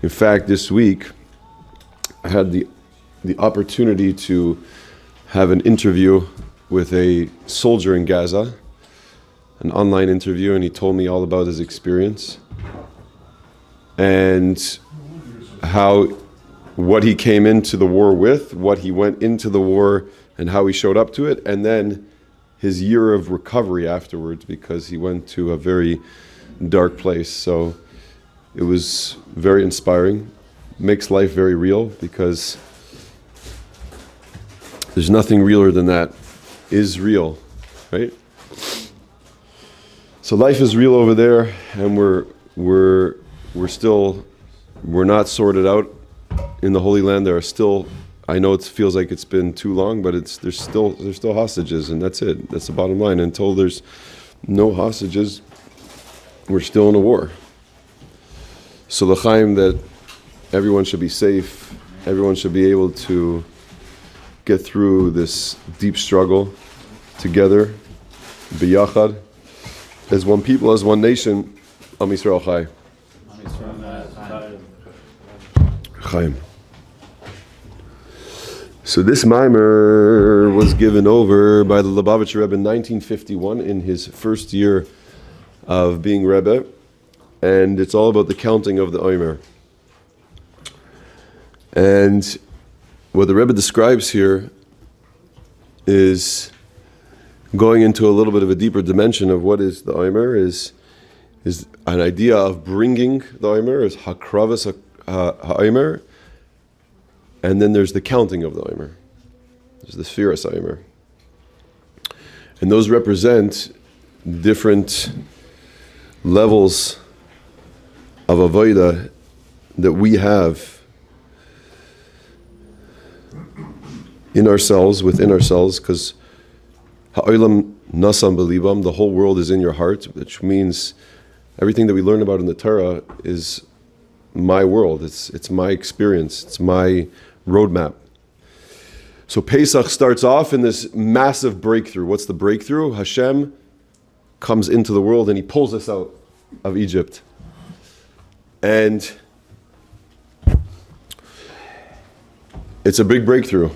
In fact, this week I had the opportunity to have an interview with a soldier in Gaza, an online interview, and he told me all about his experience and what he came into the war with, what he went into the war and how he showed up to it, and then his year of recovery afterwards, because he went to a very dark place. So it was very inspiring, makes life very real, because there's nothing realer than that is real, right? So life is real over there, and we're not sorted out in the Holy Land. There are still, I know it feels like it's been too long, but there's still hostages, and that's it. That's the bottom line. Until there's no hostages, we're still in a war. So l'chaim, that everyone should be safe. Everyone should be able to get through this deep struggle together, biyachad, as one people, as one nation. Am Yisrael Chai. Chaim. So this mimer was given over by the Lubavitcher Rebbe in 1951 in his first year of being Rebbe, and it's all about the counting of the Haomer. And what the Rebbe describes here is going into a little bit of a deeper dimension of what is the Haomer, is an idea of bringing the Haomer, is hakravas Haomer, and then there's the counting of the Haomer. There's the Sefiras Haomer. And those represent different levels of avodah that we have in ourselves, within ourselves, because ha'olam nasam belibam, the whole world is in your heart, which means everything that we learn about in the Torah is my world, it's my experience, it's my roadmap. So Pesach starts off in this massive breakthrough. What's the breakthrough? Hashem comes into the world and he pulls us out of Egypt. And it's a big breakthrough.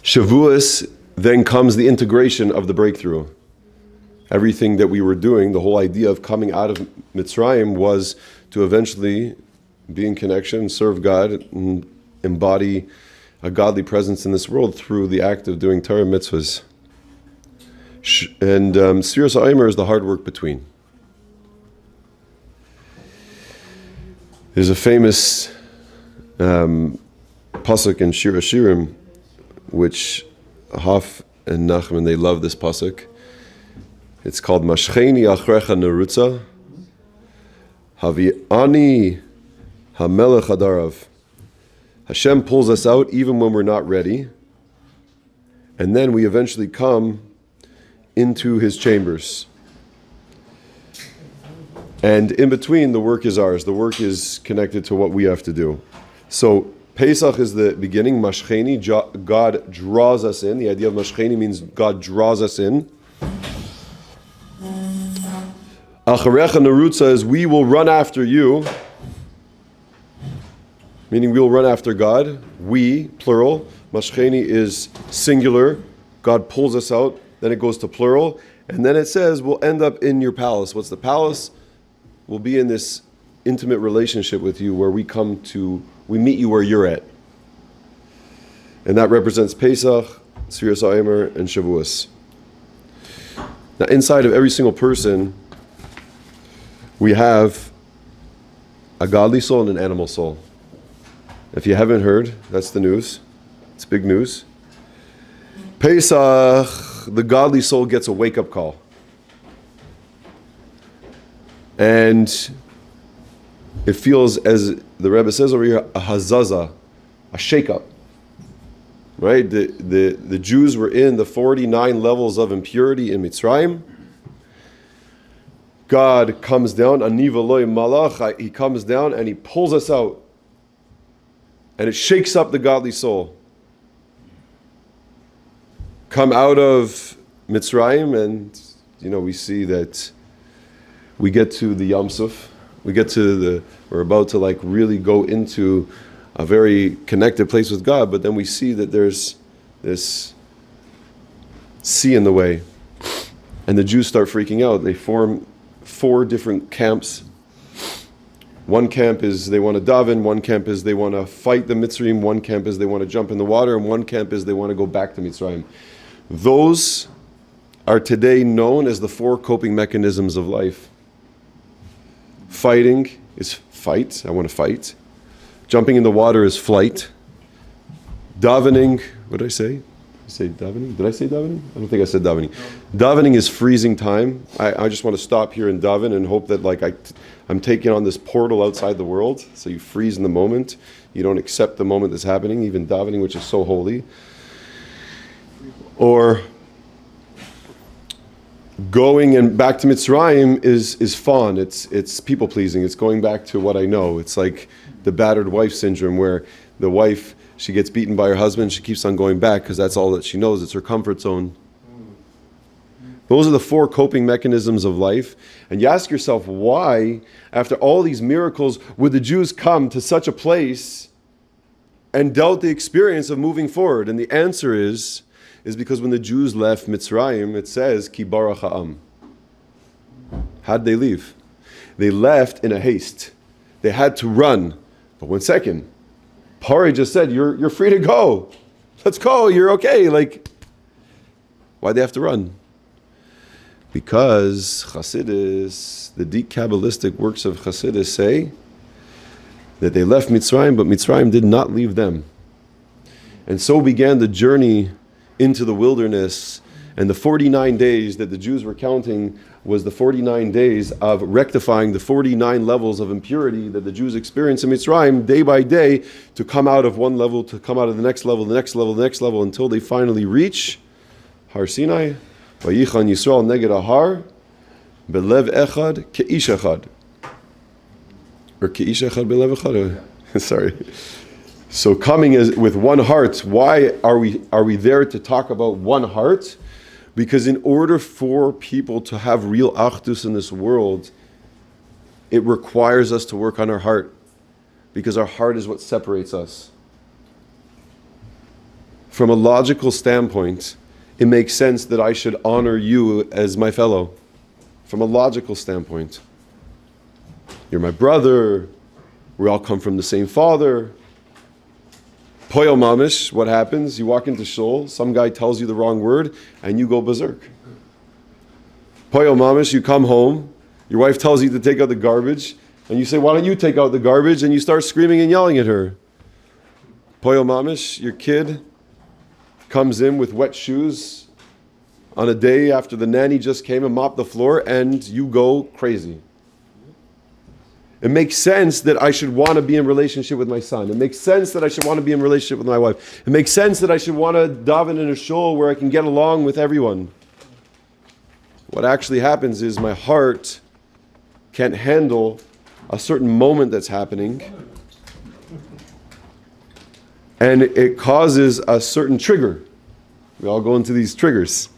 Shavuos, then comes the integration of the breakthrough. Everything that we were doing, the whole idea of coming out of Mitzrayim was to eventually be in connection, serve God, and embody a godly presence in this world through the act of doing Torah mitzvahs. And Sefiras Haomer is the hard work between. There's a famous pasuk in Shir Hashirim, which Haf and Nachman, they love this pasuk. It's called Mashcheni Achrecha Nerutza Havi'ani Hamelech Hadarav. Hashem pulls us out even when we're not ready, and then we eventually come into His chambers. And in between, the work is ours. The work is connected to what we have to do. So Pesach is the beginning. Mashcheni, God draws us in. The idea of Mashcheni means God draws us in. Acharecha Nerutza is we will run after you, meaning we will run after God. We, plural. Mashcheni is singular. God pulls us out. Then it goes to plural. And then it says we'll end up in your palace. What's the palace? We'll be in this intimate relationship with you where we meet you where you're at. And that represents Pesach, Sefiras Haomer, and Shavuos. Now inside of every single person, we have a godly soul and an animal soul. If you haven't heard, that's the news. It's big news. Pesach, the godly soul gets a wake-up call. And it feels, as the Rebbe says over here, a hazaza, a shake-up. Right? The Jews were in the 49 levels of impurity in Mitzrayim. God comes down, Aniva loy malach, He comes down and He pulls us out. And it shakes up the godly soul. Come out of Mitzrayim, and we see that we get to the Yam Suf, we're about to like really go into a very connected place with God, but then we see that there's this sea in the way. And the Jews start freaking out. They form 4 different camps. One camp is they want to daven, one camp is they want to fight the Mitzrayim, one camp is they want to jump in the water, and one camp is they want to go back to Mitzrayim. Those are today known as the 4 coping mechanisms of life. Fighting is fight, I want to fight. Jumping in the water is flight. Davening, what did I say? Davening? Did I say davening? I don't think I said davening. Davening is freezing time. I just want to stop here and daven and hope that like I'm taking on this portal outside the world. So you freeze in the moment. You don't accept the moment that's happening, even davening, which is so holy. Or going and back to Mitzrayim is fun. It's people pleasing. It's going back to what I know. It's like the battered wife syndrome, where the wife, she gets beaten by her husband, she keeps on going back because that's all that she knows. It's her comfort zone. Those are the 4 coping mechanisms of life. And you ask yourself, why, after all these miracles, would the Jews come to such a place and doubt the experience of moving forward? And the answer is because when the Jews left Mitzrayim, it says, Ki barach ha'am. How'd they leave? They left in a haste. They had to run. But 1 second. Pari just said, you're free to go. Let's go, you're okay. Like, why'd they have to run? Because Chassidus, the deep Kabbalistic works of Chassidus say that they left Mitzrayim, but Mitzrayim did not leave them. And so began the journey into the wilderness. And the 49 days that the Jews were counting was the 49 days of rectifying the 49 levels of impurity that the Jews experienced in Mitzrayim day by day, to come out of one level, to come out of the next level, the next level, the next level, until they finally reach Har Sinai. Vayichan Yisrael neged Har, belev echad keish echad. Or keish echad belev echad. Sorry. So coming as with one heart. Why are we there to talk about one heart? Because in order for people to have real achdus in this world, it requires us to work on our heart. Because our heart is what separates us. From a logical standpoint, it makes sense that I should honor you as my fellow. From a logical standpoint. You're my brother. We all come from the same father. Poyo mamish, what happens? You walk into shul, some guy tells you the wrong word, and you go berserk. Poyo mamish, you come home, your wife tells you to take out the garbage, and you say, why don't you take out the garbage? And you start screaming and yelling at her. Poyo mamish, your kid comes in with wet shoes on a day after the nanny just came and mopped the floor, and you go crazy. It makes sense that I should want to be in relationship with my son. It makes sense that I should want to be in relationship with my wife. It makes sense that I should want to daven in a shul where I can get along with everyone. What actually happens is my heart can't handle a certain moment that's happening, and it causes a certain trigger. We all go into these triggers.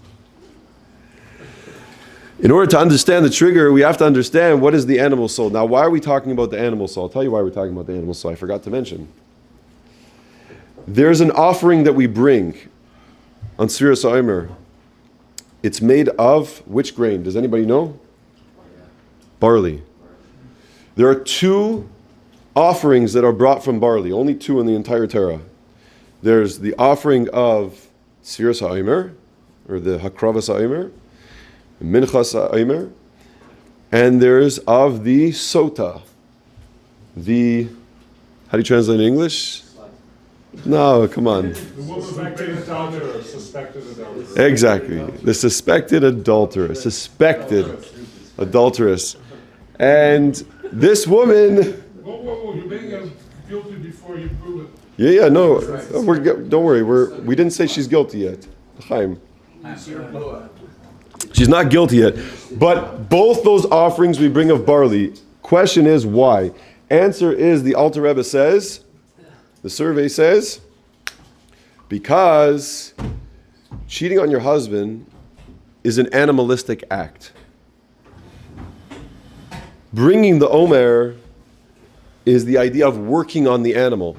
In order to understand the trigger, we have to understand what is the animal soul. Now, why are we talking about the animal soul? I'll tell you why we're talking about the animal soul. I forgot to mention. There's an offering that we bring on Sefiras Haomer. It's made of which grain? Does anybody know? Barley. There are 2 offerings that are brought from barley. Only 2 in the entire Torah. There's the offering of Sefiras Haomer, or the Hakravas Haomer, Minchas Haomer, and there's of the Sota. The, how do you translate in English? No, come on. The woman suspected adulteress. Exactly. The suspected adulteress. Suspected adulteress. And this woman... Whoa, you're being guilty before you prove it. Yeah, no. Don't worry. We didn't say she's guilty yet. Chaim. She's not guilty yet. But both those offerings we bring of barley. Question is why? Answer is, the Alter Rebbe says, the survey says, because cheating on your husband is an animalistic act. Bringing the Omer is the idea of working on the animal.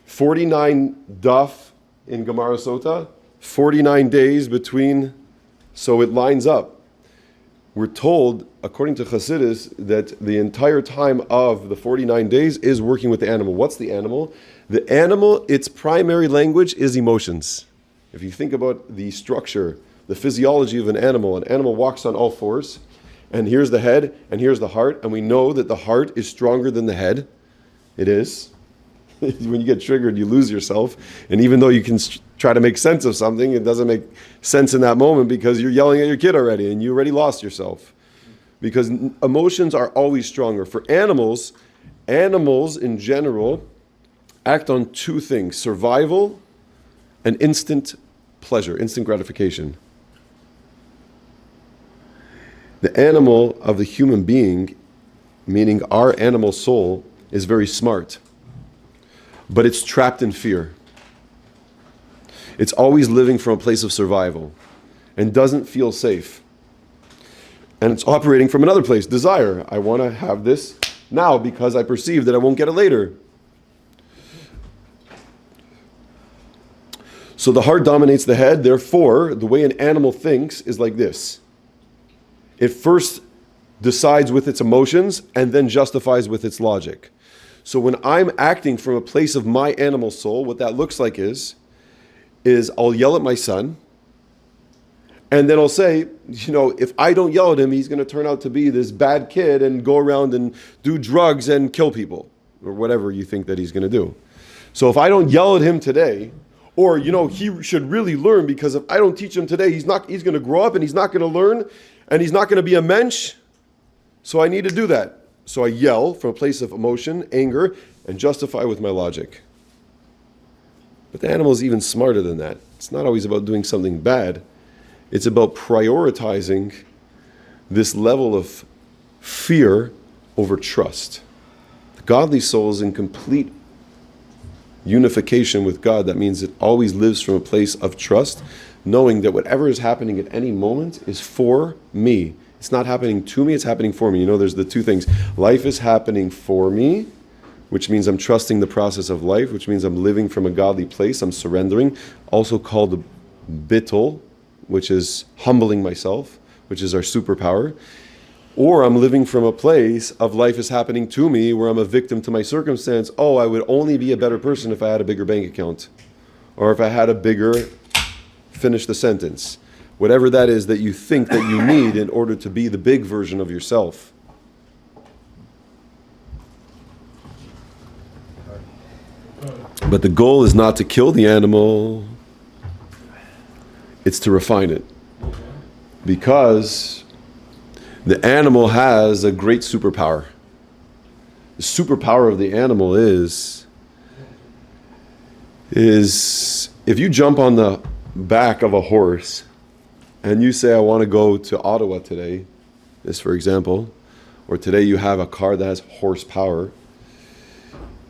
49 daf in Gemara Sota, 49 days between, so it lines up. We're told, according to Chassidus, that the entire time of the 49 days is working with the animal. What's the animal? The animal, its primary language is emotions. If you think about the structure, the physiology of an animal walks on all fours, and here's the head, and here's the heart, and we know that the heart is stronger than the head. It is. When you get triggered, you lose yourself, and even though you can try to make sense of something, it doesn't make sense in that moment because you're yelling at your kid already, and you already lost yourself. Because emotions are always stronger. For animals in general act on two things: survival and instant pleasure, instant gratification. The animal of the human being, meaning our animal soul, is very smart, but it's trapped in fear. It's always living from a place of survival and doesn't feel safe. And it's operating from another place, desire. I want to have this now because I perceive that I won't get it later. So the heart dominates the head. Therefore, the way an animal thinks is like this. It first decides with its emotions and then justifies with its logic. So when I'm acting from a place of my animal soul, what that looks like is I'll yell at my son, and then I'll say, if I don't yell at him, he's going to turn out to be this bad kid and go around and do drugs and kill people, or whatever you think that he's going to do. So if I don't yell at him today, or he should really learn, because if I don't teach him today, he's going to grow up and he's not going to learn, and he's not going to be a mensch. So I need to do that. So I yell from a place of emotion, anger, and justify with my logic. But the animal is even smarter than that. It's not always about doing something bad. It's about prioritizing this level of fear over trust. The godly soul is in complete unification with God. That means it always lives from a place of trust, knowing that whatever is happening at any moment is for me. It's not happening to me, it's happening for me. There's the two things. Life is happening for me, which means I'm trusting the process of life, which means I'm living from a godly place, I'm surrendering, also called bittul, which is humbling myself, which is our superpower. Or I'm living from a place of life is happening to me, where I'm a victim to my circumstance. Oh, I would only be a better person if I had a bigger bank account, or if I had a bigger, finish the sentence. Whatever that is that you think that you need in order to be the big version of yourself. But the goal is not to kill the animal, it's to refine it. Because the animal has a great superpower. The superpower of the animal is if you jump on the back of a horse and you say, I want to go to Ottawa today, this for example, or today you have a car that has horsepower,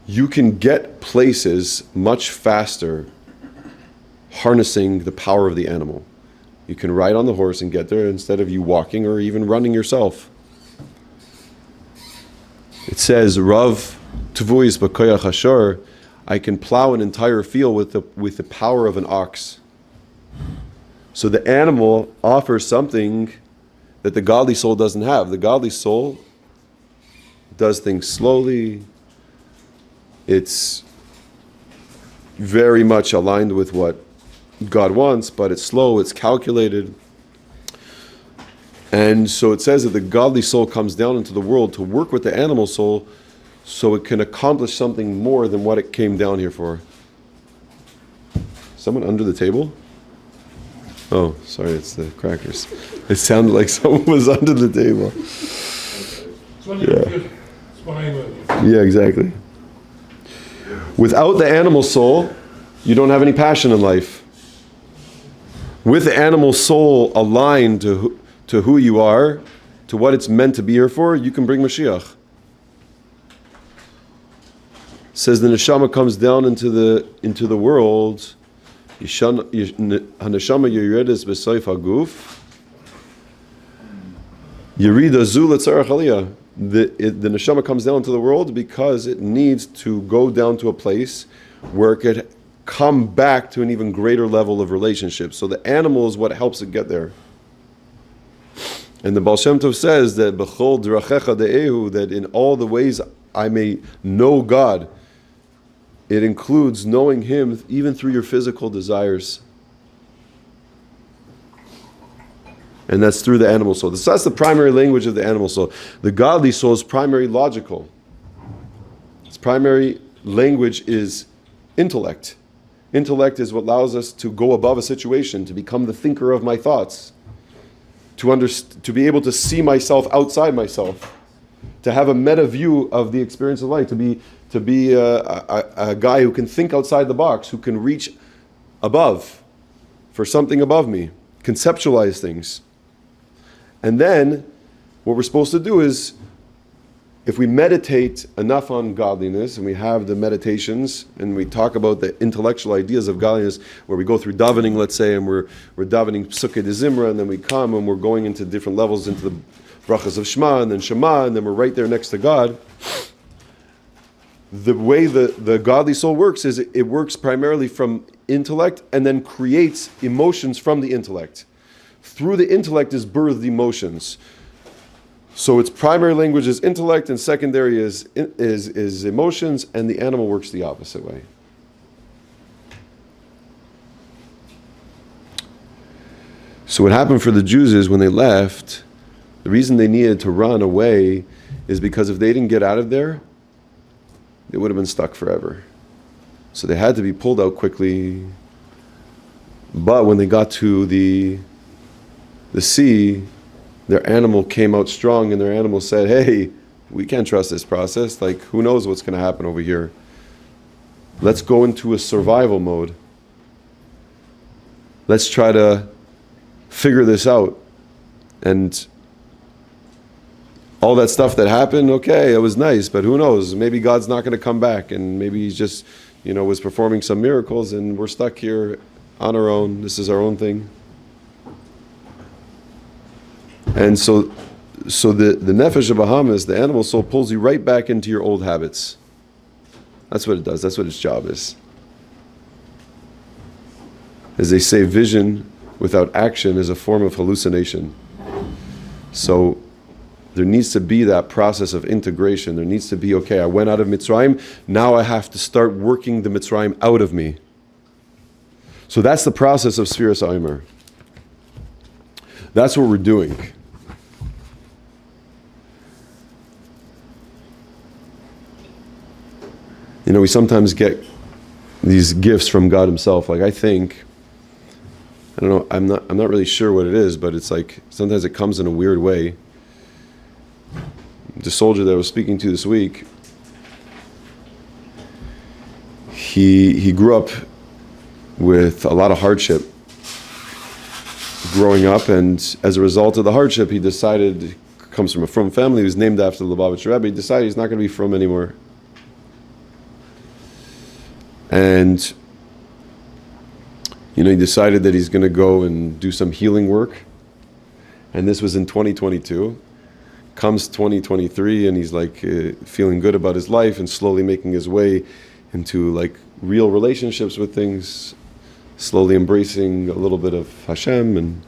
you can get places much faster harnessing the power of the animal. You can ride on the horse and get there instead of you walking or even running yourself. It says, Rav Tvuis B'koyach Hashor, I can plow an entire field with the power of an ox. So the animal offers something that the godly soul doesn't have. The godly soul does things slowly. It's very much aligned with what God wants, but it's slow, it's calculated. And so it says that the godly soul comes down into the world to work with the animal soul so it can accomplish something more than what it came down here for. Someone under the table? Oh, sorry, it's the crackers. It sounded like someone was under the table. Yeah, exactly. Without the animal soul, you don't have any passion in life. With the animal soul aligned to who you are, to what it's meant to be here for, you can bring Mashiach. It says the neshama comes down into the world. Haneshama yeredes b'soif haguf. Yerida zu l'tzarach aliyah. The neshama comes down to the world because it needs to go down to a place where it could come back to an even greater level of relationship. So the animal is what helps it get there. And the Baal Shem Tov says that b'chol d'rachecha de'ehu, that in all the ways I may know God, it includes knowing Him even through your physical desires. And that's through the animal soul. That's the primary language of the animal soul. The godly soul is primary logical. Its primary language is intellect. Intellect is what allows us to go above a situation, to become the thinker of my thoughts, to be able to see myself outside myself, to have a meta view of the experience of life, to be a guy who can think outside the box, who can reach above for something above me, conceptualize things. And then what we're supposed to do is, if we meditate enough on godliness, and we have the meditations, and we talk about the intellectual ideas of godliness, where we go through davening, let's say, and we're davening Psukkei de Zimra, and then we come and we're going into different levels, into the brachas of Shema, and then we're right there next to God. The way the godly soul works is it works primarily from intellect, and then creates emotions from the intellect. Through the intellect is birthed emotions. So its primary language is intellect, and secondary is emotions, and the animal works the opposite way. So what happened for the Jews is when they left, the reason they needed to run away is because if they didn't get out of there, they would have been stuck forever. So they had to be pulled out quickly. But when they got to the sea, their animal came out strong, and their animal said, hey, we can't trust this process. Like, who knows what's going to happen over here? Let's go into a survival mode. Let's try to figure this out. And all that stuff that happened, okay, it was nice, but who knows? Maybe God's not going to come back, and maybe He's just, was performing some miracles, and we're stuck here on our own. This is our own thing. And so the nefesh of Bahamas, the animal soul, pulls you right back into your old habits. That's what it does. That's what its job is. As they say, vision without action is a form of hallucination. So there needs to be that process of integration. There needs to be, okay, I went out of Mitzrayim, now I have to start working the Mitzrayim out of me. So that's the process of Sefiras Haomer. That's what we're doing. We sometimes get these gifts from God Himself. Like, I don't know, I'm not really sure what it is, but it's like sometimes it comes in a weird way. The soldier that I was speaking to this week, he grew up with a lot of hardship growing up, and as a result of the hardship, he decided, comes from a frum family, he was named after the Lubavitcher Rebbe, he decided he's not going to be frum anymore. And he decided that he's going to go and do some healing work. And this was in 2022. Comes 2023, and he's like feeling good about his life and slowly making his way into like real relationships with things, slowly embracing a little bit of Hashem. And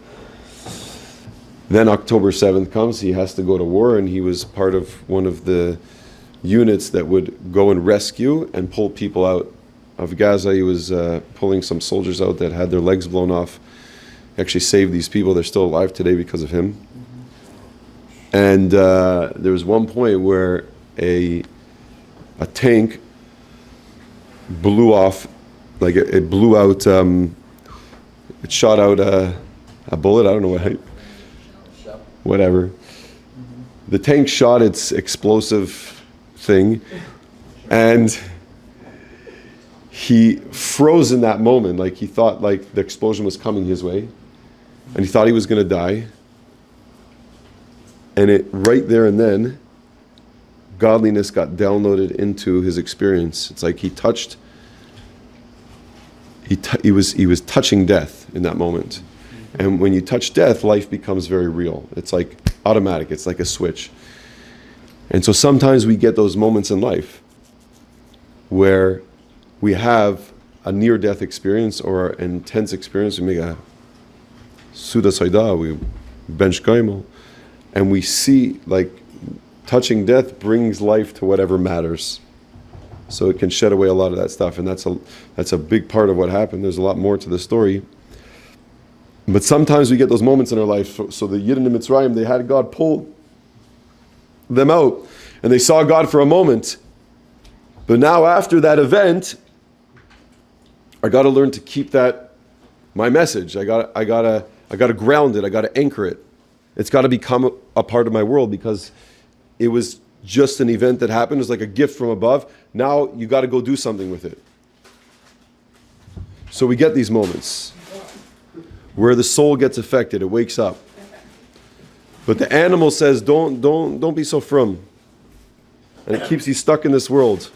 then October 7th comes, he has to go to war, and he was part of one of the units that would go and rescue and pull people out of Gaza. He was pulling some soldiers out that had their legs blown off. He actually saved these people. They're still alive today because of him. And there was one point where a tank blew off, like it blew out, it shot out a bullet, I don't know what, whatever. The tank shot its explosive thing, and he froze in that moment. Like, he thought like the explosion was coming his way, and he thought he was going to die. And it right there and then, godliness got downloaded into his experience. It's like he was touching death in that moment. And when you touch death, life becomes very real. It's like automatic. It's like a switch. And so sometimes we get those moments in life where we have a near-death experience or an intense experience. We make a Suda Saida, we bench kaimo, and we see like touching death brings life to whatever matters. So it can shed away a lot of that stuff, and that's a big part of what happened. There's a lot more to the story. But sometimes we get those moments in our life. So the Yidden in Mitzrayim, they had God pull them out, and they saw God for a moment. But now after that event, I got to learn to keep that my message. I gotta ground it. I gotta anchor it. It's got to become a part of my world, because it was just an event that happened. It was like a gift from above. Now you got to go do something with it. So we get these moments where the soul gets affected. It wakes up. But the animal says, don't be so frum. And it keeps you stuck in this world.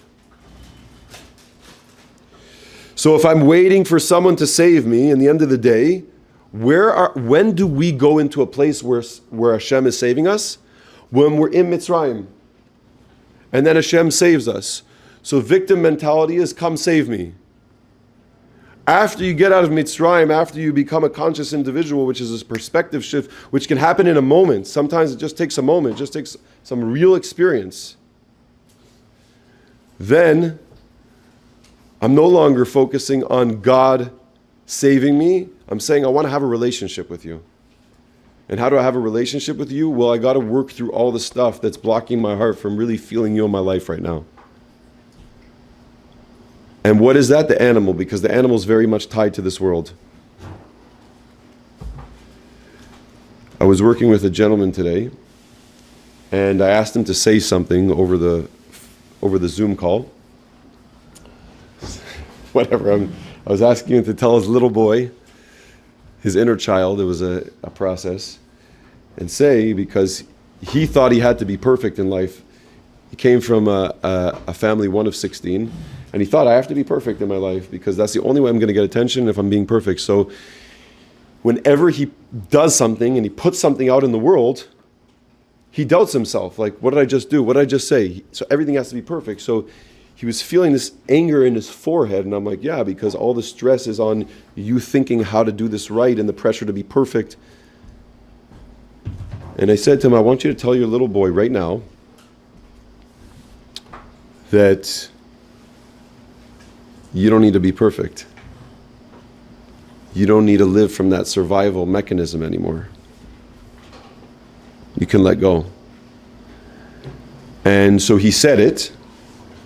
So if I'm waiting for someone to save me, in the end of the day, when do we go into a place where Hashem is saving us? When we're in Mitzrayim. And then Hashem saves us. So victim mentality is, come save me. After you get out of Mitzrayim, after you become a conscious individual, which is this perspective shift, which can happen in a moment. Sometimes it just takes a moment. It just takes some real experience. Then I'm no longer focusing on God saving me. I'm saying I want to have a relationship with you. And how do I have a relationship with you? Well, I got to work through all the stuff that's blocking my heart from really feeling you in my life right now. And what is that? The animal, because the animal is very much tied to this world. I was working with a gentleman today, and I asked him to say something over the Zoom call. Whatever, I was asking him to tell his little boy, his inner child, it was a process, and say, because he thought he had to be perfect in life. He came from a family, one of 16, and he thought, I have to be perfect in my life, because that's the only way I'm going to get attention, if I'm being perfect. So whenever he does something and he puts something out in the world, he doubts himself. Like, what did I just do? What did I just say? So everything has to be perfect. So he was feeling this anger in his forehead, and I'm like, yeah, because all the stress is on you thinking how to do this right and the pressure to be perfect. And I said to him, I want you to tell your little boy right now that you don't need to be perfect. You don't need to live from that survival mechanism anymore. You can let go. And so he said it,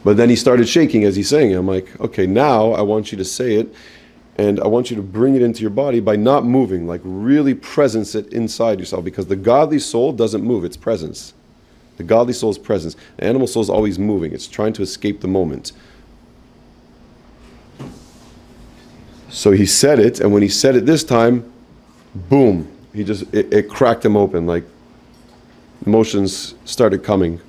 but then he started shaking as he's saying it. I'm like, okay, now I want you to say it, and I want you to bring it into your body by not moving, like really presence it inside yourself, because the godly soul doesn't move, it's presence. The godly soul is presence. The animal soul is always moving. It's trying to escape the moment. So he said it, and when he said it this time, boom, it cracked him open, like emotions started coming.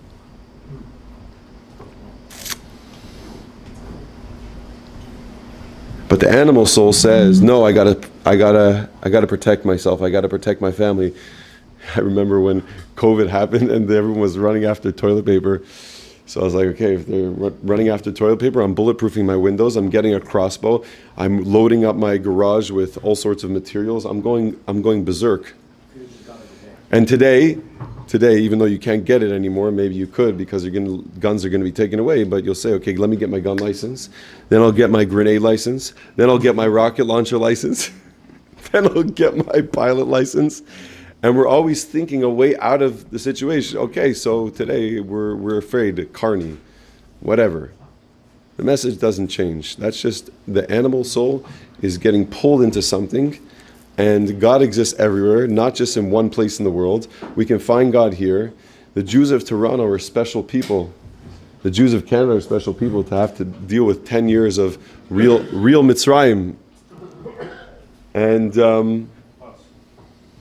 But the animal soul says, no, I gotta protect myself. I gotta protect my family. I remember when COVID happened and everyone was running after toilet paper. So I was like, okay, if they're running after toilet paper, I'm bulletproofing my windows. I'm getting a crossbow. I'm loading up my garage with all sorts of materials. I'm going berserk. And today, even though you can't get it anymore, maybe you could, because guns are going to be taken away, but you'll say, okay, let me get my gun license, then I'll get my grenade license, then I'll get my rocket launcher license, then I'll get my pilot license. And we're always thinking a way out of the situation. Okay, so today we're afraid, carny, whatever. The message doesn't change. That's just the animal soul is getting pulled into something. And God exists everywhere, not just in one place in the world. We can find God here. The Jews of Toronto are special people. The Jews of Canada are special people to have to deal with 10 years of real Mitzrayim. And,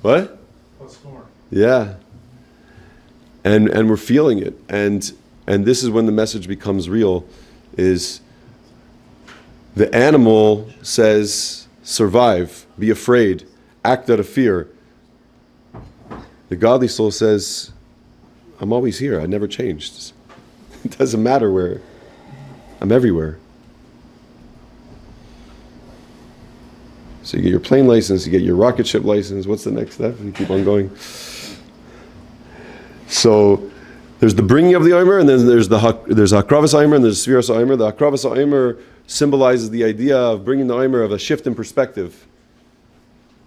what? Plus more. Yeah. And we're feeling it. And this is when the message becomes real, is the animal says, survive, be afraid, act out of fear. The godly soul says, I'm always here. I never changed. It doesn't matter where. I'm everywhere. So you get your plane license, you get your rocket ship license. What's the next step? You keep on going. So there's the bringing of the Haomer, and then there's Hakravas Haomer, and there's Sefiras Haomer. The Hakravas Haomer symbolizes the idea of bringing the Haomer of a shift in perspective.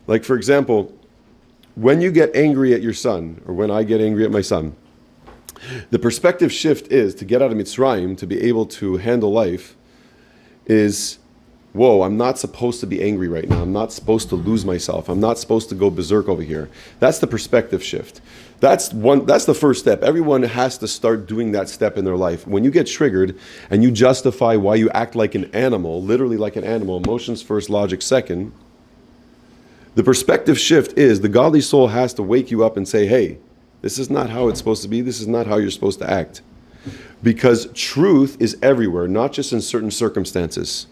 Like, for example, when you get angry at your son, or when I get angry at my son, the perspective shift is, to get out of Mitzrayim, to be able to handle life, is, whoa, I'm not supposed to be angry right now. I'm not supposed to lose myself. I'm not supposed to go berserk over here. That's the perspective shift. That's the first step. Everyone has to start doing that step in their life. When you get triggered and you justify why you act like an animal, literally like an animal, emotions first, logic second, the perspective shift is the godly soul has to wake you up and say, hey, this is not how it's supposed to be. This is not how you're supposed to act. Because truth is everywhere, not just in certain circumstances.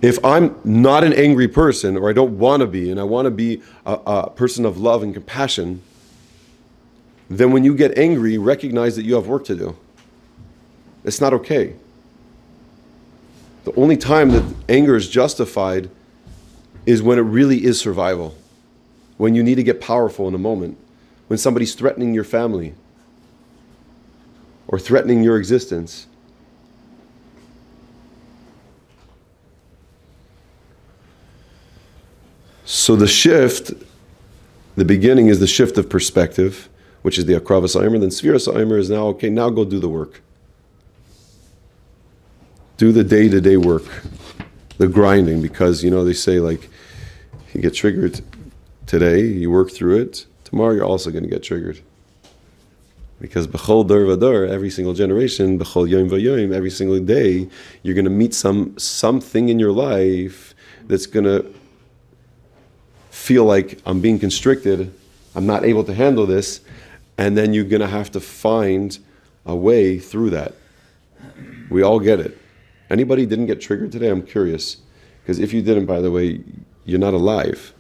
If I'm not an angry person, or I don't want to be, and I want to be a person of love and compassion, then when you get angry, recognize that you have work to do. It's not okay. The only time that anger is justified is when it really is survival. When you need to get powerful in a moment. When somebody's threatening your family or threatening your existence. So the shift, the beginning is the shift of perspective, which is the Hakravas Haomer. Then Sefiras Haomer is now, okay, now go do the work. Do the day-to-day work, the grinding, because, they say, like, you get triggered today, you work through it, tomorrow you're also going to get triggered. Because b'chol dor v'dor, every single generation, b'chol yom v'yom, every single day, you're going to meet something in your life that's going to feel like I'm being constricted, I'm not able to handle this, and then you're going to have to find a way through that. We all get it. Anybody didn't get triggered today? I'm curious. Because if you didn't, by the way, you're not alive.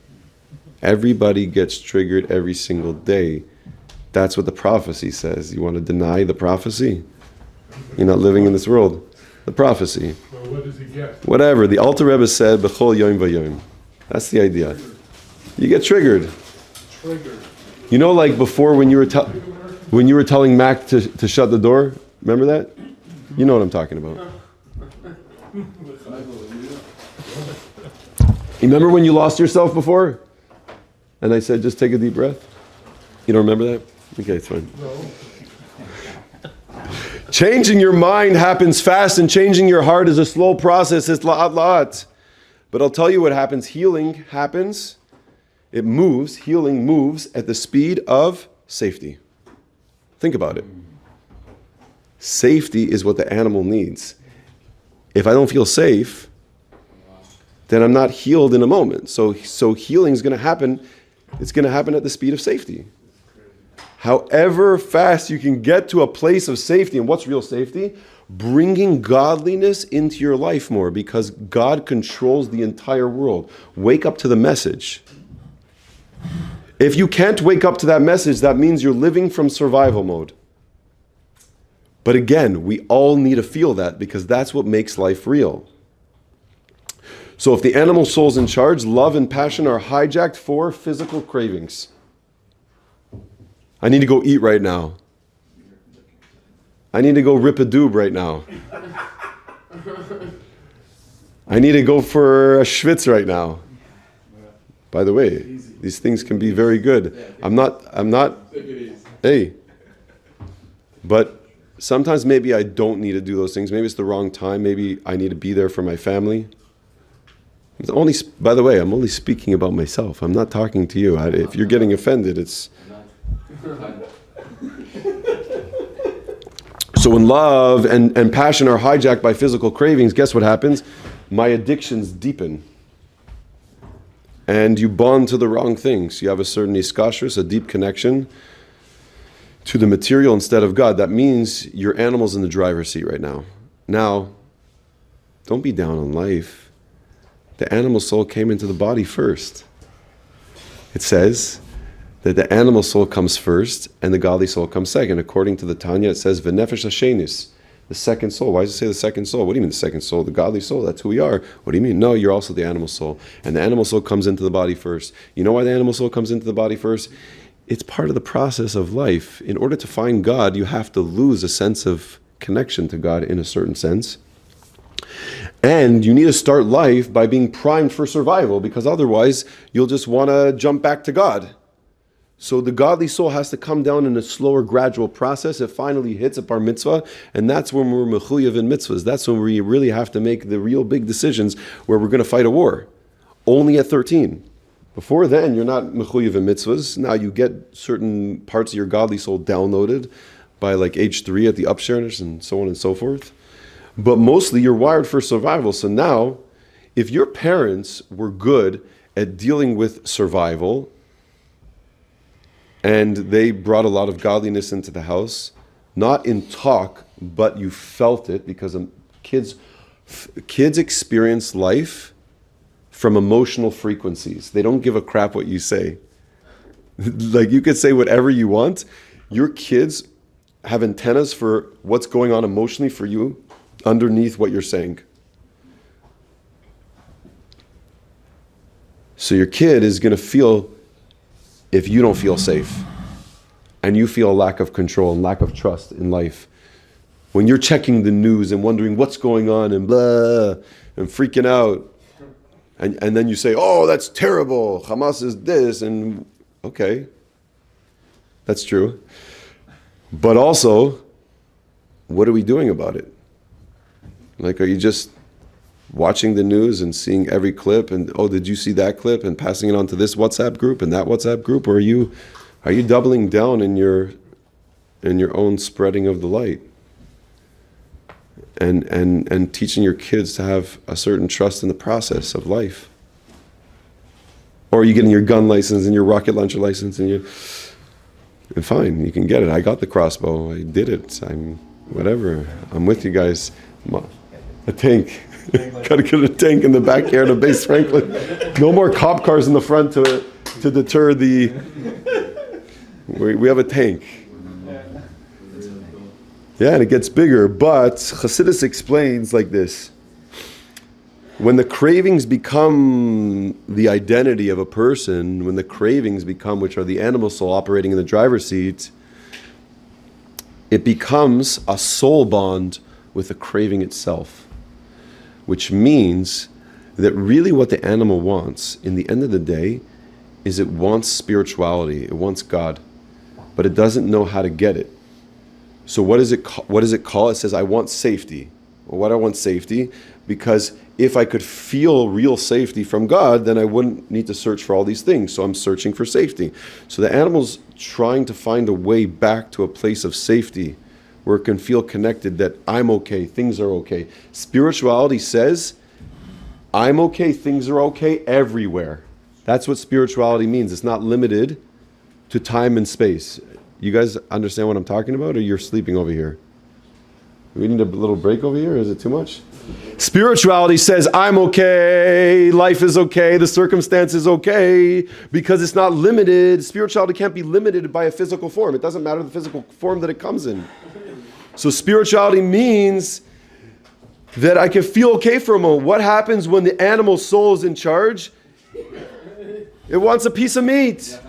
Everybody gets triggered every single day. That's what the prophecy says. You want to deny the prophecy? You're not living in this world. The prophecy. Well, what does he get? Whatever. The Alter Rebbe said, B'chol yom v'yom. That's the idea. You get triggered. Triggered. Like before when you were telling Mac to shut the door? Remember that? You know what I'm talking about. You remember when you lost yourself before? And I said, just take a deep breath? You don't remember that? Okay, it's fine. No. Changing your mind happens fast, and changing your heart is a slow process. It's la'at. But I'll tell you what happens. Healing happens. It moves. Healing moves at the speed of safety. Think about it. Safety is what the animal needs. If I don't feel safe, then I'm not healed in a moment. So healing is going to happen. It's going to happen at the speed of safety. However fast you can get to a place of safety, and what's real safety? Bringing godliness into your life more, because God controls the entire world. Wake up to the message. If you can't wake up to that message, that means you're living from survival mode. But again, we all need to feel that, because that's what makes life real. So if the animal soul's in charge, love and passion are hijacked for physical cravings. I need to go eat right now. I need to go rip a doob right now. I need to go for a schwitz right now. By the way, these things can be very good. I'm not, hey. But sometimes maybe I don't need to do those things. Maybe it's the wrong time. Maybe I need to be there for my family. By the way, I'm only speaking about myself. I'm not talking to you. If you're getting offended, it's... So when love and passion are hijacked by physical cravings, guess what happens? My addictions deepen. And you bond to the wrong things. You have a certain iskashrus, a deep connection to the material instead of God. That means your animal's in the driver's seat right now. Now, don't be down on life. The animal soul came into the body first. It says, that the animal soul comes first and the godly soul comes second. According to the Tanya, it says v'nefesh hashenis, the second soul. Why does it say the second soul? What do you mean the second soul? The godly soul, that's who we are. What do you mean? No, you're also the animal soul. And the animal soul comes into the body first. You know why the animal soul comes into the body first? It's part of the process of life. In order to find God, you have to lose a sense of connection to God in a certain sense. And you need to start life by being primed for survival, because otherwise you'll just want to jump back to God. So the godly soul has to come down in a slower, gradual process. It finally hits a bar mitzvah, and that's when we're mechuyev in mitzvahs. That's when we really have to make the real big decisions where we're going to fight a war. Only at 13. Before then, you're not mechuyev in mitzvahs. Now you get certain parts of your godly soul downloaded by like age 3 at the upsharners and so on and so forth. But mostly you're wired for survival. So now, if your parents were good at dealing with survival, and they brought a lot of godliness into the house, not in talk, but you felt it, because kids experience life from emotional frequencies. They don't give a crap what you say. Like, you could say whatever you want. Your kids have antennas for what's going on emotionally for you underneath what you're saying. So your kid is going to feel if you don't feel safe and you feel a lack of control and lack of trust in life. When you're checking the news and wondering what's going on and blah, and freaking out, and then you say, oh, that's terrible, Hamas is this, and okay, that's true. But also, what are we doing about it? Like, are you just watching the news and seeing every clip and, oh, did you see that clip, and passing it on to this WhatsApp group and that WhatsApp group? Or are you doubling down in your own spreading of the light and teaching your kids to have a certain trust in the process of life? Or are you getting your gun license and your rocket launcher license and fine, you can get it. I got the crossbow. I did it. Whatever. I'm with you guys. A tank. Gotta get a tank in the backyard of Base Franklin. No more cop cars in the front to deter the... We have a tank. Yeah, and it gets bigger. But Chassidus explains like this. When the cravings become the identity of a person, when the cravings become, which are the animal soul operating in the driver's seat, it becomes a soul bond with the craving itself. Which means that really what the animal wants, in the end of the day, is it wants spirituality, it wants God, but it doesn't know how to get it. So what does it call? It says, I want safety. Well, why do I want safety? Because if I could feel real safety from God, then I wouldn't need to search for all these things. So I'm searching for safety. So the animal's trying to find a way back to a place of safety where it can feel connected, that I'm okay, things are okay. Spirituality says, I'm okay, things are okay everywhere. That's what spirituality means. It's not limited to time and space. You guys understand what I'm talking about, or you're sleeping over here? We need a little break over here, or is it too much? Spirituality says, I'm okay, life is okay, the circumstance is okay, because it's not limited. Spirituality can't be limited by a physical form. It doesn't matter the physical form that it comes in. So spirituality means that I can feel okay for a moment. What happens when the animal soul is in charge? It wants a piece of meat.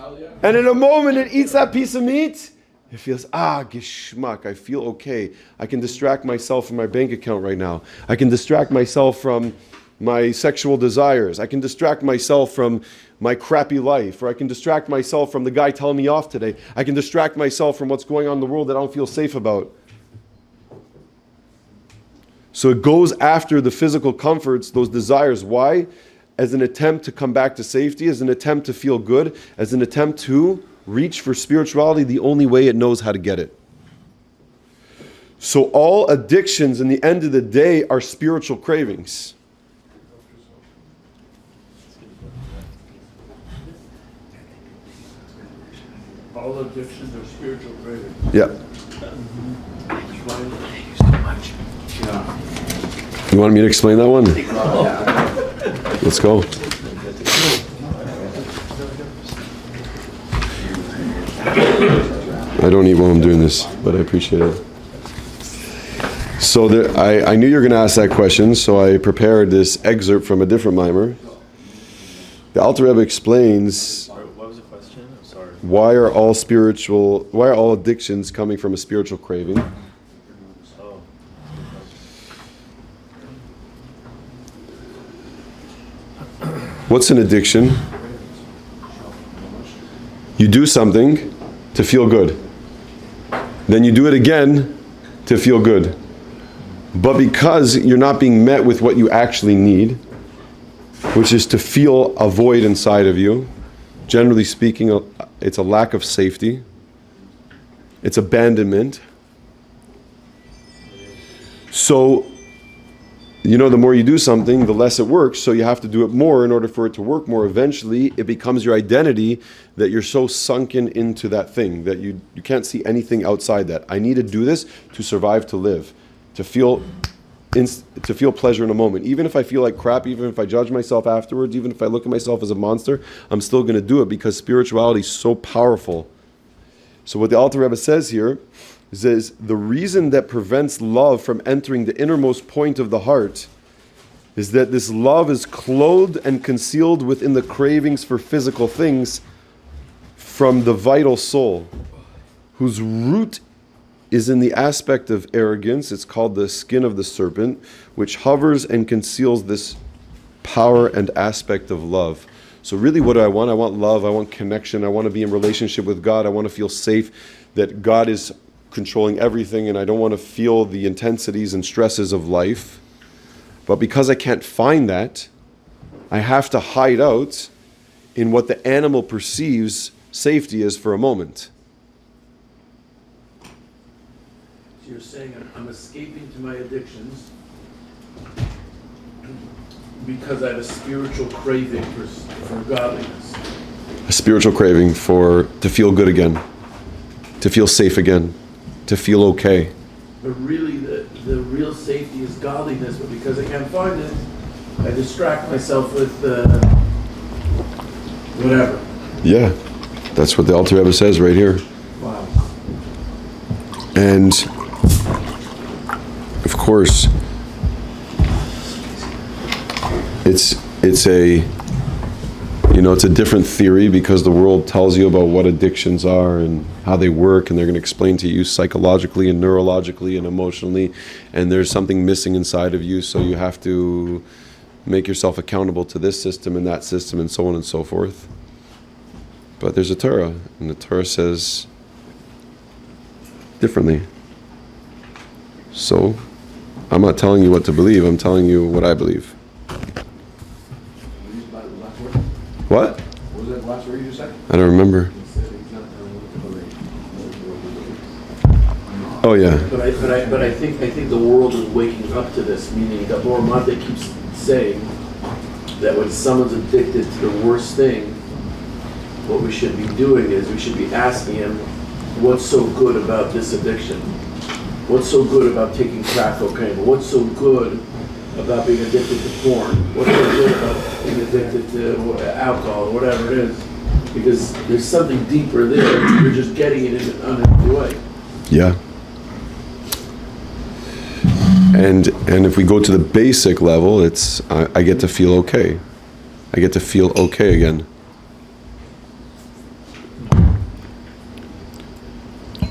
And in a moment it eats that piece of meat, it feels, geschmack, I feel okay. I can distract myself from my bank account right now. I can distract myself from my sexual desires. I can distract myself from my crappy life, or I can distract myself from the guy telling me off today. I can distract myself from what's going on in the world that I don't feel safe about. So it goes after the physical comforts, those desires. Why? As an attempt to come back to safety, as an attempt to feel good, as an attempt to reach for spirituality the only way it knows how to get it. So all addictions in the end of the day are spiritual cravings. All addictions are spiritual cravings. Yeah. Yeah. You want me to explain that one? Let's go. I don't eat while I'm doing this, but I appreciate it. So I knew you were going to ask that question, so I prepared this excerpt from a different mimer. The Alter Rebbe explains. Sorry, what was the question? I'm sorry. Why are all addictions coming from a spiritual craving? Oh. What's an addiction? You do something to feel good. Then you do it again to feel good. But because you're not being met with what you actually need, which is to feel a void inside of you, generally speaking, it's a lack of safety. It's abandonment. So, the more you do something, the less it works, so you have to do it more in order for it to work more. Eventually, it becomes your identity that you're so sunken into that thing that you can't see anything outside that. I need to do this to survive, to live, to feel pleasure in a moment. Even if I feel like crap, even if I judge myself afterwards, even if I look at myself as a monster, I'm still going to do it because spirituality is so powerful. So what the Alter Rebbe says here is the reason that prevents love from entering the innermost point of the heart is that this love is clothed and concealed within the cravings for physical things from the vital soul, whose root is in the aspect of arrogance. It's called the skin of the serpent, which hovers and conceals this power and aspect of love. So really, what do I want? I want love, I want connection, I want to be in relationship with God, I want to feel safe that God is controlling everything, and I don't want to feel the intensities and stresses of life. But because I can't find that, I have to hide out in what the animal perceives safety is for a moment. So you're saying I'm escaping to my addictions because I have a spiritual craving for godliness. A spiritual craving to feel good again, to feel safe again, to feel okay. But really the real safety is godliness, but because I can't find it, I distract myself with whatever. Yeah, that's what the Alter Rebbe says right here. Wow. And of course, it's a different theory because the world tells you about what addictions are and how they work, and they're going to explain to you psychologically and neurologically and emotionally, and there's something missing inside of you, so you have to make yourself accountable to this system and that system and so on and so forth. But there's a Torah, and the Torah says differently. So I'm not telling you what to believe, I'm telling you what I believe. What? What was that last word you just said? I don't remember. Oh yeah. But I think the world is waking up to this, meaning that Lord Monte keeps saying that when someone's addicted to the worst thing, what we should be doing is we should be asking him, what's so good about this addiction? What's so good about taking crack cocaine? What's so good about being addicted to porn? What's so good about being addicted to alcohol, whatever it is? Because there's something deeper there. You're just getting it in an unhealthy way. Yeah. And if we go to the basic level, it's I get to feel okay. I get to feel okay again.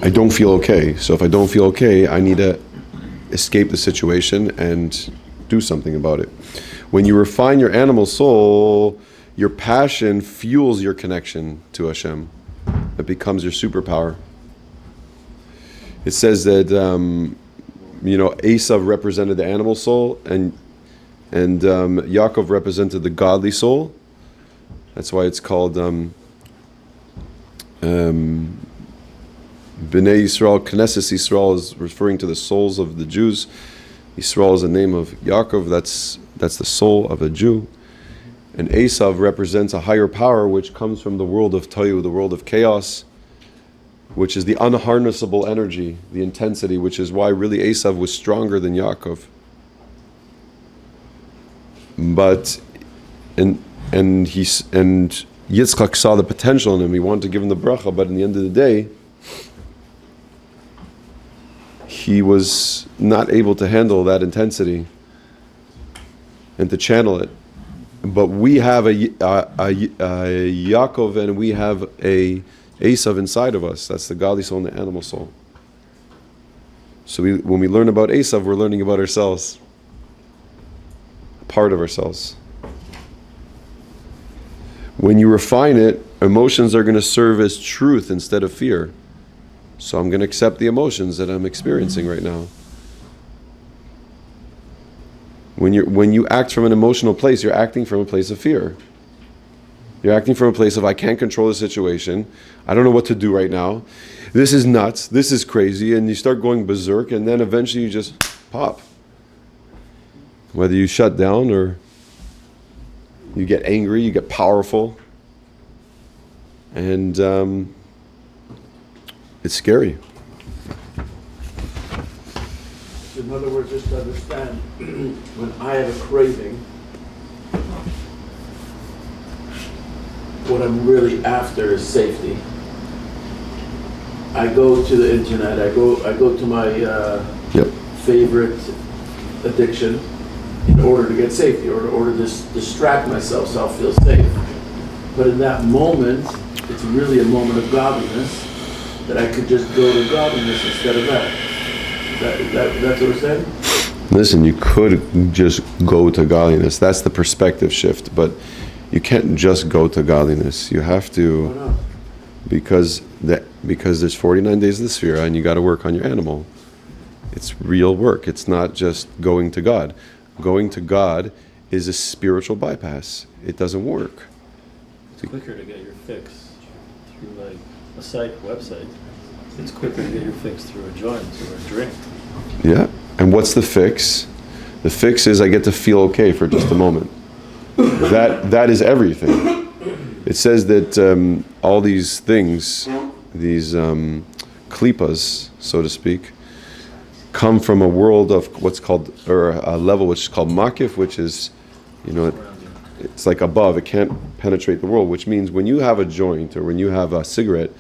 I don't feel okay. So if I don't feel okay, I need to escape the situation and do something about it. When you refine your animal soul, your passion fuels your connection to Hashem. It becomes your superpower. It says that Esav represented the animal soul, and Yaakov represented the godly soul. That's why it's called Bnei Yisrael. Knesset Yisrael is referring to the souls of the Jews. Yisrael is the name of Yaakov. That's the soul of a Jew. And Esav represents a higher power which comes from the world of Tohu, the world of chaos, which is the unharnessable energy, the intensity, which is why really Esav was stronger than Yaakov. But and Yitzchak saw the potential in him. He wanted to give him the bracha, but in the end of the day, he was not able to handle that intensity and to channel it. But we have a Yaakov and we have a Esav inside of us. That's the godly soul and the animal soul. So when we learn about Esav, we're learning about ourselves, part of ourselves. When you refine it, emotions are going to serve as truth instead of fear. So I'm going to accept the emotions that I'm experiencing right now. When you act from an emotional place, you're acting from a place of fear. You're acting from a place of, I can't control the situation. I don't know what to do right now. This is nuts. This is crazy. And you start going berserk, and then eventually you just pop. Whether you shut down or you get angry, you get powerful. And it's scary. In other words, just to understand, when I have a craving, what I'm really after is safety. I go to the internet, I go to my favorite addiction in order to get safety, or in order to distract myself so I'll feel safe. But in that moment, it's really a moment of godliness, that I could just go to godliness instead of that. That's what we're saying? Listen, you could just go to godliness. That's the perspective shift, but you can't just go to godliness. You have to, Why not? because there's 49 days of the Sefiras, and you got to work on your animal. It's real work. It's not just going to God. Going to God is a spiritual bypass. It doesn't work. It's quicker to get your fix through like a website. It's quicker to get your fix through a joint or a drink. Yeah. And what's the fix? The fix is I get to feel okay for just a moment. That is everything. It says that all these things, these klipas, so to speak, come from a world of what's called, or a level which is called makif, which is, it's like above. It can't penetrate the world, which means when you have a joint or when you have a cigarette,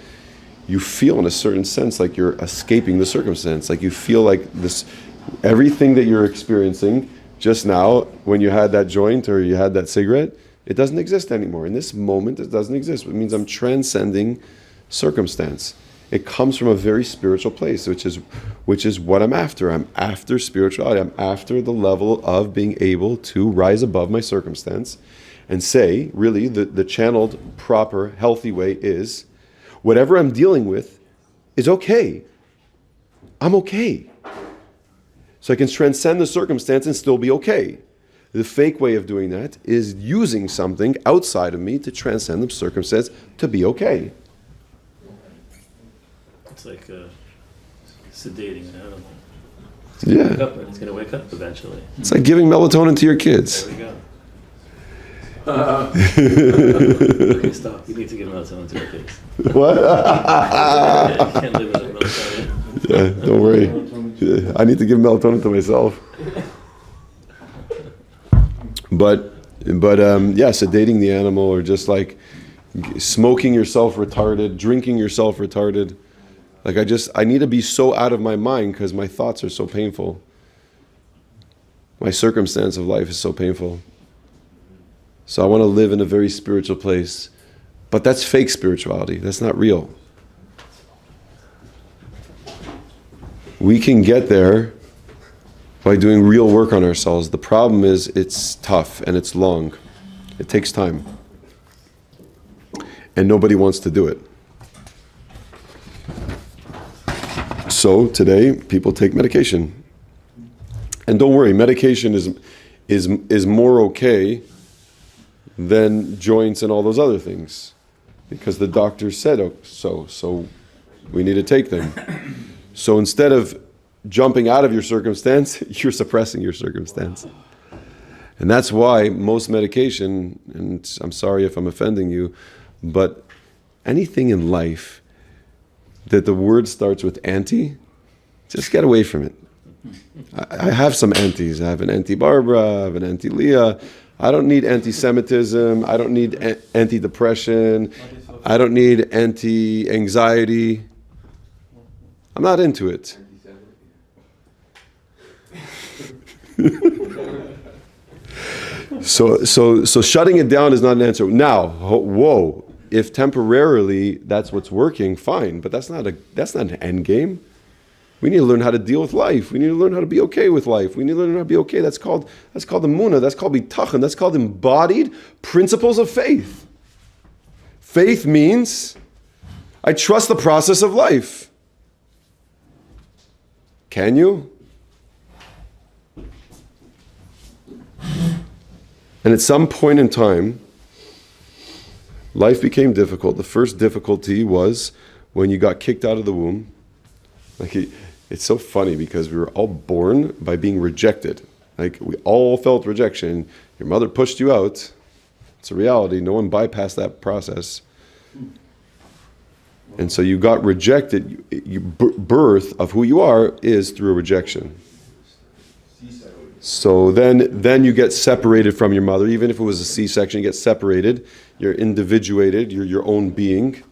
you feel in a certain sense like you're escaping the circumstance. Like you feel like this, everything that you're experiencing just now when you had that joint or you had that cigarette, it doesn't exist anymore. In this moment, it doesn't exist. It means I'm transcending circumstance. It comes from a very spiritual place, which is what I'm after. I'm after spirituality. I'm after the level of being able to rise above my circumstance and say, really, the channeled, proper, healthy way is, whatever I'm dealing with is okay. I'm okay. So I can transcend the circumstance and still be okay. The fake way of doing that is using something outside of me to transcend the circumstance to be okay. It's like sedating an animal. Yeah. It's going to wake up eventually. It's like giving melatonin to your kids. There we go. Okay, stop. You need to give melatonin to your kids. What? You can't live without melatonin. Yeah, don't worry. Yeah, I need to give melatonin to myself. But sedating the animal, or just like smoking yourself retarded, drinking yourself retarded. Like I need to be so out of my mind because my thoughts are so painful. My circumstance of life is so painful. So I want to live in a very spiritual place. But that's fake spirituality. That's not real. We can get there by doing real work on ourselves. The problem is it's tough and it's long. It takes time. And nobody wants to do it. So today, people take medication. And don't worry, medication is more okay than joints and all those other things. Because the doctors said so we need to take them. So instead of jumping out of your circumstance, you're suppressing your circumstance. And that's why most medication, and I'm sorry if I'm offending you, but anything in life that the word starts with anti, just get away from it. I have some antis. I have an anti-Barbara, I have an anti-Leah. I don't need anti-Semitism. I don't need anti-depression. I don't need anti-anxiety. I'm not into it. So shutting it down is not an answer. Now, whoa, if temporarily that's what's working, fine, but that's not an end game. We need to learn how to deal with life. We need to learn how to be okay with life. We need to learn how to be okay. That's called the emunah. That's called bitachon. That's called embodied principles of faith. Faith means I trust the process of life. Can you? And at some point in time, life became difficult. The first difficulty was when you got kicked out of the womb. It's so funny because we were all born by being rejected. Like, we all felt rejection. Your mother pushed you out. It's a reality. No one bypassed that process. And so you got rejected. Birth of who you are is through a rejection. So then you get separated from your mother. Even if it was a C-section, you get separated. You're individuated. You're your own being.